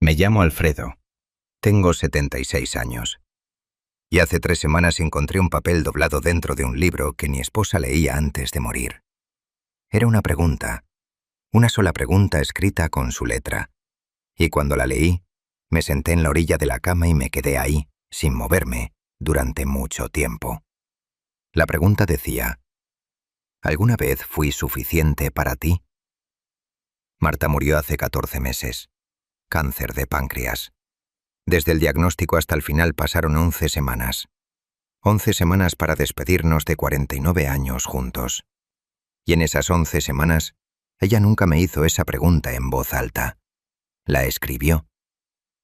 Me llamo Alfredo. Tengo 76 años. Y hace 3 semanas encontré un papel doblado dentro de un libro que mi esposa leía antes de morir. Era una pregunta, una sola pregunta escrita con su letra. Y cuando la leí, me senté en la orilla de la cama y me quedé ahí, sin moverme, durante mucho tiempo. La pregunta decía: ¿alguna vez fui suficiente para ti? Marta murió hace 14 meses. Cáncer de páncreas. Desde el diagnóstico hasta el final pasaron 11 semanas. 11 semanas para despedirnos de 49 años juntos. Y en esas 11 semanas, ella nunca me hizo esa pregunta en voz alta. La escribió.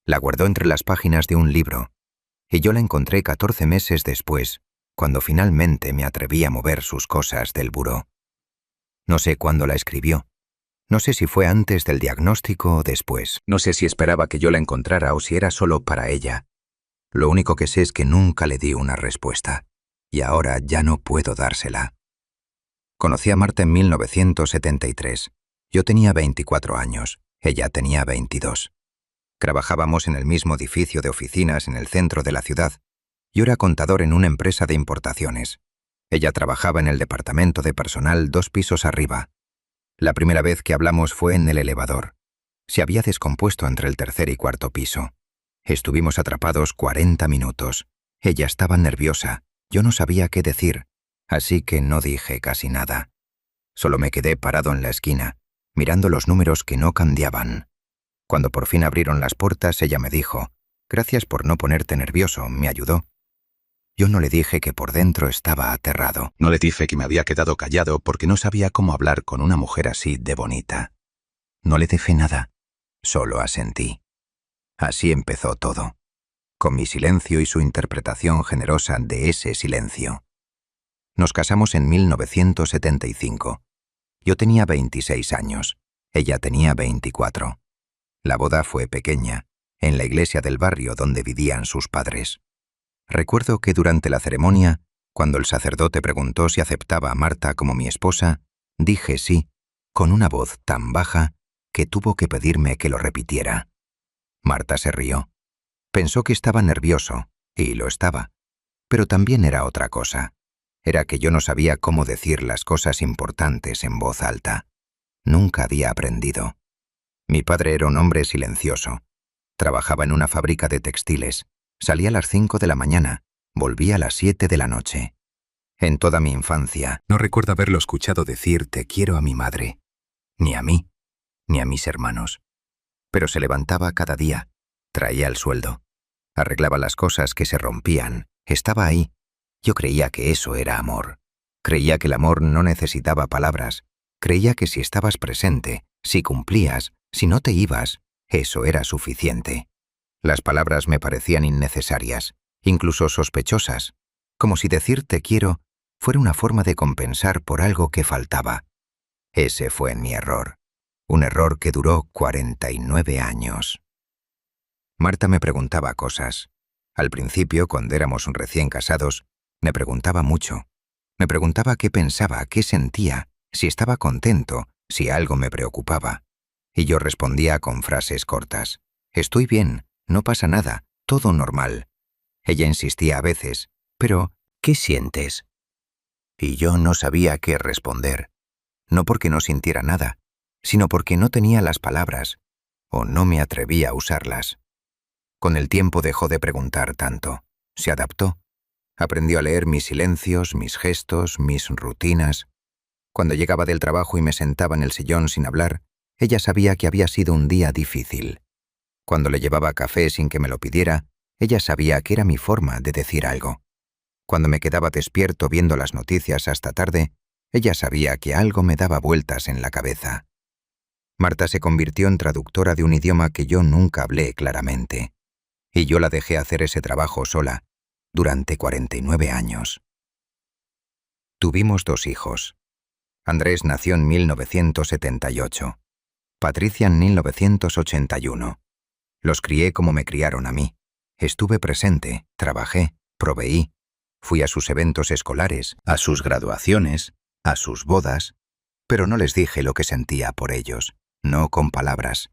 La guardó entre las páginas de un libro, y yo la encontré 14 meses después, cuando finalmente me atreví a mover sus cosas del buró. No sé cuándo la escribió. No sé si fue antes del diagnóstico o después. No sé si esperaba que yo la encontrara o si era solo para ella. Lo único que sé es que nunca le di una respuesta, y ahora ya no puedo dársela. Conocí a Marta en 1973. Yo tenía 24 años, ella tenía 22. Trabajábamos en el mismo edificio de oficinas en el centro de la ciudad. Yo era contador en una empresa de importaciones. Ella trabajaba en el departamento de personal 2 pisos arriba. La primera vez que hablamos fue en el elevador. Se había descompuesto entre el 3er y 4.º piso. Estuvimos atrapados 40 minutos. Ella estaba nerviosa. Yo no sabía qué decir, así que no dije casi nada. Solo me quedé parado en la esquina, mirando los números que no cambiaban. Cuando por fin abrieron las puertas, ella me dijo: «Gracias por no ponerte nervioso», me ayudó. Yo no le dije que por dentro estaba aterrado. No le dije que me había quedado callado porque no sabía cómo hablar con una mujer así de bonita. No le dije nada, solo asentí. Así empezó todo, con mi silencio y su interpretación generosa de ese silencio. Nos casamos en 1975. Yo tenía 26 años, ella tenía 24. La boda fue pequeña, en la iglesia del barrio donde vivían sus padres. Recuerdo que durante la ceremonia, cuando el sacerdote preguntó si aceptaba a Marta como mi esposa, dije sí, con una voz tan baja que tuvo que pedirme que lo repitiera. Marta se rió. Pensó que estaba nervioso, y lo estaba. Pero también era otra cosa. Era que yo no sabía cómo decir las cosas importantes en voz alta. Nunca había aprendido. Mi padre era un hombre silencioso. Trabajaba en una fábrica de textiles. Salía a las 5 de la mañana, volvía a las 7 de la noche. En toda mi infancia, no recuerdo haberlo escuchado decir «te quiero» a mi madre. Ni a mí, ni a mis hermanos. Pero se levantaba cada día, traía el sueldo, arreglaba las cosas que se rompían, estaba ahí. Yo creía que eso era amor. Creía que el amor no necesitaba palabras. Creía que si estabas presente, si cumplías, si no te ibas, eso era suficiente. Las palabras me parecían innecesarias, incluso sospechosas, como si decir «te quiero» fuera una forma de compensar por algo que faltaba. Ese fue mi error, un error que duró 49 años. Marta me preguntaba cosas. Al principio, cuando éramos recién casados, me preguntaba mucho. Me preguntaba qué pensaba, qué sentía, si estaba contento, si algo me preocupaba. Y yo respondía con frases cortas: «Estoy bien, no pasa nada, todo normal». Ella insistía a veces: «Pero, ¿qué sientes?». Y yo no sabía qué responder. No porque no sintiera nada, sino porque no tenía las palabras, o no me atrevía a usarlas. Con el tiempo dejó de preguntar tanto. Se adaptó. Aprendió a leer mis silencios, mis gestos, mis rutinas. Cuando llegaba del trabajo y me sentaba en el sillón sin hablar, ella sabía que había sido un día difícil. Cuando le llevaba café sin que me lo pidiera, ella sabía que era mi forma de decir algo. Cuando me quedaba despierto viendo las noticias hasta tarde, ella sabía que algo me daba vueltas en la cabeza. Marta se convirtió en traductora de un idioma que yo nunca hablé claramente. Y yo la dejé hacer ese trabajo sola, durante 49 años. Tuvimos 2 hijos. Andrés nació en 1978. Patricia en 1981. Los crié como me criaron a mí. Estuve presente, trabajé, proveí. Fui a sus eventos escolares, a sus graduaciones, a sus bodas, pero no les dije lo que sentía por ellos, no con palabras.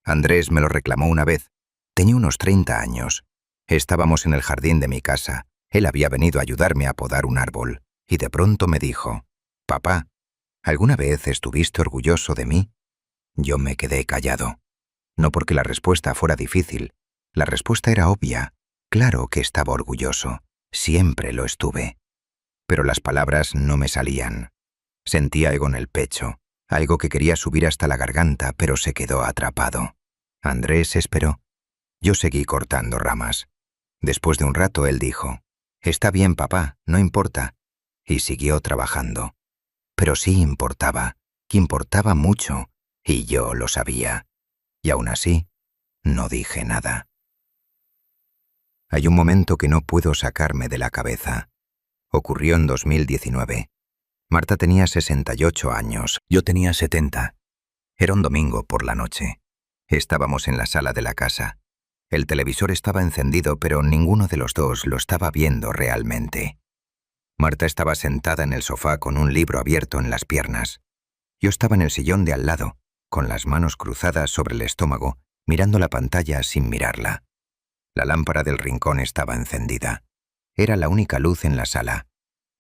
Andrés me lo reclamó una vez. Tenía unos 30 años. Estábamos en el jardín de mi casa. Él había venido a ayudarme a podar un árbol. Y de pronto me dijo: «Papá, ¿alguna vez estuviste orgulloso de mí?». Yo me quedé callado. No porque la respuesta fuera difícil. La respuesta era obvia. Claro que estaba orgulloso. Siempre lo estuve. Pero las palabras no me salían. Sentía algo en el pecho, algo que quería subir hasta la garganta, pero se quedó atrapado. Andrés esperó. Yo seguí cortando ramas. Después de un rato él dijo: «Está bien, papá, no importa». Y siguió trabajando. Pero sí importaba mucho, y yo lo sabía. Y aún así, no dije nada. Hay un momento que no puedo sacarme de la cabeza. Ocurrió en 2019. Marta tenía 68 años, yo tenía 70. Era un domingo por la noche. Estábamos en la sala de la casa. El televisor estaba encendido, pero ninguno de los dos lo estaba viendo realmente. Marta estaba sentada en el sofá con un libro abierto en las piernas. Yo estaba en el sillón de al lado, con las manos cruzadas sobre el estómago, mirando la pantalla sin mirarla. La lámpara del rincón estaba encendida. Era la única luz en la sala.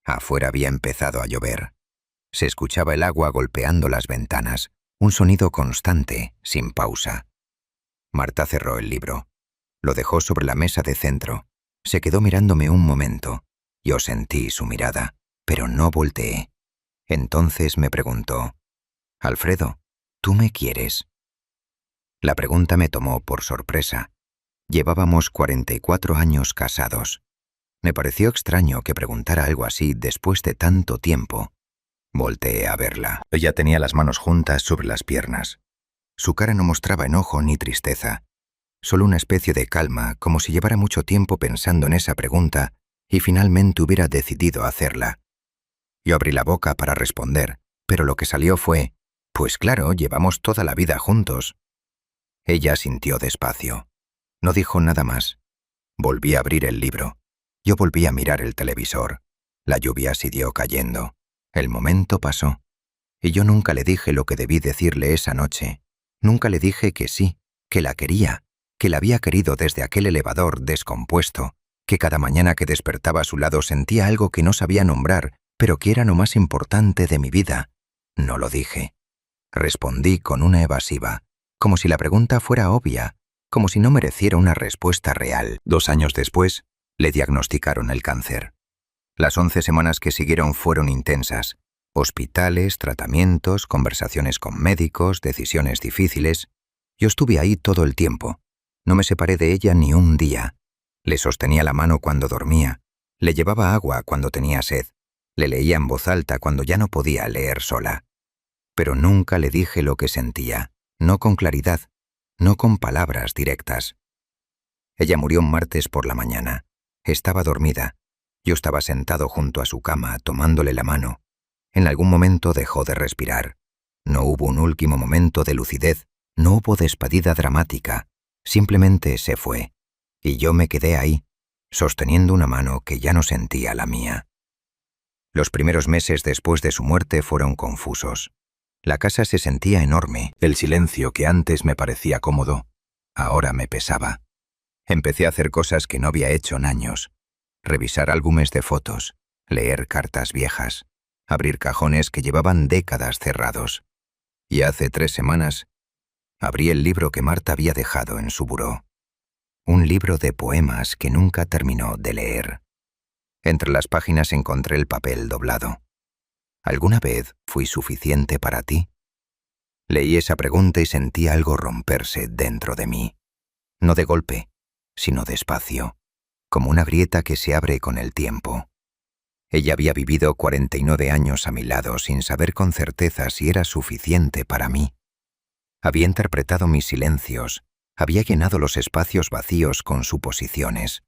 Afuera había empezado a llover. Se escuchaba el agua golpeando las ventanas, un sonido constante, sin pausa. Marta cerró el libro. Lo dejó sobre la mesa de centro. Se quedó mirándome un momento. Yo sentí su mirada, pero no volteé. Entonces me preguntó: «Alfredo, ¿tú me quieres?». La pregunta me tomó por sorpresa. Llevábamos 44 años casados. Me pareció extraño que preguntara algo así después de tanto tiempo. Volteé a verla. Ella tenía las manos juntas sobre las piernas. Su cara no mostraba enojo ni tristeza, solo una especie de calma, como si llevara mucho tiempo pensando en esa pregunta y finalmente hubiera decidido hacerla. Yo abrí la boca para responder, pero lo que salió fue: «Pues claro, llevamos toda la vida juntos». Ella asintió despacio. No dijo nada más. Volví a abrir el libro. Yo volví a mirar el televisor. La lluvia siguió cayendo. El momento pasó. Y yo nunca le dije lo que debí decirle esa noche. Nunca le dije que sí, que la quería, que la había querido desde aquel elevador descompuesto, que cada mañana que despertaba a su lado sentía algo que no sabía nombrar, pero que era lo más importante de mi vida. No lo dije. Respondí con una evasiva, como si la pregunta fuera obvia, como si no mereciera una respuesta real. 2 años después, le diagnosticaron el cáncer. Las 11 semanas que siguieron fueron intensas. Hospitales, tratamientos, conversaciones con médicos, decisiones difíciles. Yo estuve ahí todo el tiempo. No me separé de ella ni un día. Le sostenía la mano cuando dormía. Le llevaba agua cuando tenía sed. Le leía en voz alta cuando ya no podía leer sola. Pero nunca le dije lo que sentía, no con claridad, no con palabras directas. Ella murió un martes por la mañana. Estaba dormida. Yo estaba sentado junto a su cama, tomándole la mano. En algún momento dejó de respirar. No hubo un último momento de lucidez, no hubo despedida dramática. Simplemente se fue. Y yo me quedé ahí, sosteniendo una mano que ya no sentía la mía. Los primeros meses después de su muerte fueron confusos. La casa se sentía enorme. El silencio que antes me parecía cómodo, ahora me pesaba. Empecé a hacer cosas que no había hecho en años. Revisar álbumes de fotos, leer cartas viejas, abrir cajones que llevaban décadas cerrados. Y hace 3 semanas, abrí el libro que Marta había dejado en su buró. Un libro de poemas que nunca terminó de leer. Entre las páginas encontré el papel doblado. ¿Alguna vez fui suficiente para ti? Leí esa pregunta y sentí algo romperse dentro de mí. No de golpe, sino despacio, como una grieta que se abre con el tiempo. Ella había vivido 49 años a mi lado sin saber con certeza si era suficiente para mí. Había interpretado mis silencios, había llenado los espacios vacíos con suposiciones,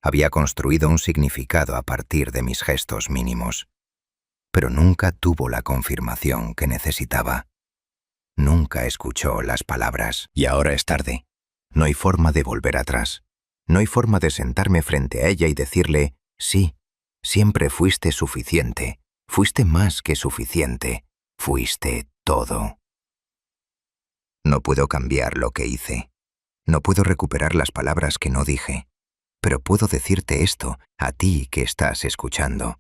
había construido un significado a partir de mis gestos mínimos. Pero nunca tuvo la confirmación que necesitaba. Nunca escuchó las palabras. Y ahora es tarde. No hay forma de volver atrás. No hay forma de sentarme frente a ella y decirle: sí, siempre fuiste suficiente, fuiste más que suficiente, fuiste todo. No puedo cambiar lo que hice. No puedo recuperar las palabras que no dije. Pero puedo decirte esto a ti que estás escuchando.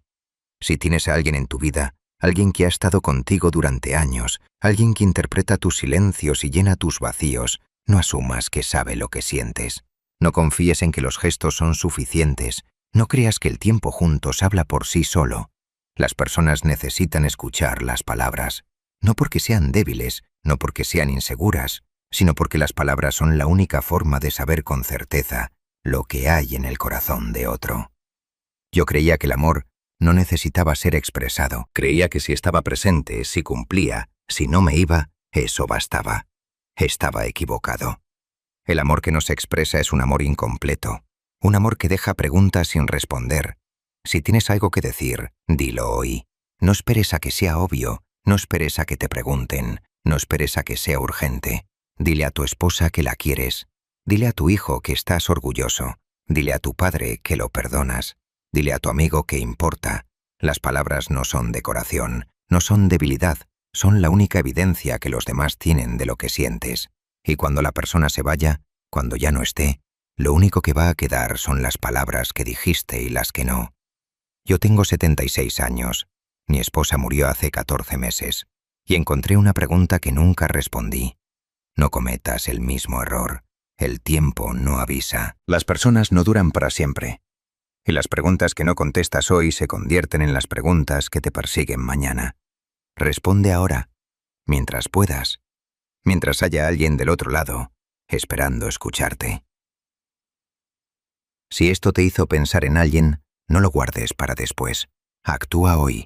Si tienes a alguien en tu vida, alguien que ha estado contigo durante años, alguien que interpreta tus silencios y llena tus vacíos, no asumas que sabe lo que sientes. No confíes en que los gestos son suficientes. No creas que el tiempo juntos habla por sí solo. Las personas necesitan escuchar las palabras, no porque sean débiles, no porque sean inseguras, sino porque las palabras son la única forma de saber con certeza lo que hay en el corazón de otro. Yo creía que el amor no necesitaba ser expresado. Creía que si estaba presente, si cumplía, si no me iba, eso bastaba. Estaba equivocado. El amor que no se expresa es un amor incompleto, un amor que deja preguntas sin responder. Si tienes algo que decir, dilo hoy. No esperes a que sea obvio, no esperes a que te pregunten, no esperes a que sea urgente. Dile a tu esposa que la quieres. Dile a tu hijo que estás orgulloso. Dile a tu padre que lo perdonas. Dile a tu amigo que importa. Las palabras no son decoración, no son debilidad, son la única evidencia que los demás tienen de lo que sientes. Y cuando la persona se vaya, cuando ya no esté, lo único que va a quedar son las palabras que dijiste y las que no. Yo tengo 76 años. Mi esposa murió hace 14 meses. Y encontré una pregunta que nunca respondí. No cometas el mismo error. El tiempo no avisa. Las personas no duran para siempre. Y las preguntas que no contestas hoy se convierten en las preguntas que te persiguen mañana. Responde ahora, mientras puedas, mientras haya alguien del otro lado, esperando escucharte. Si esto te hizo pensar en alguien, no lo guardes para después. Actúa hoy.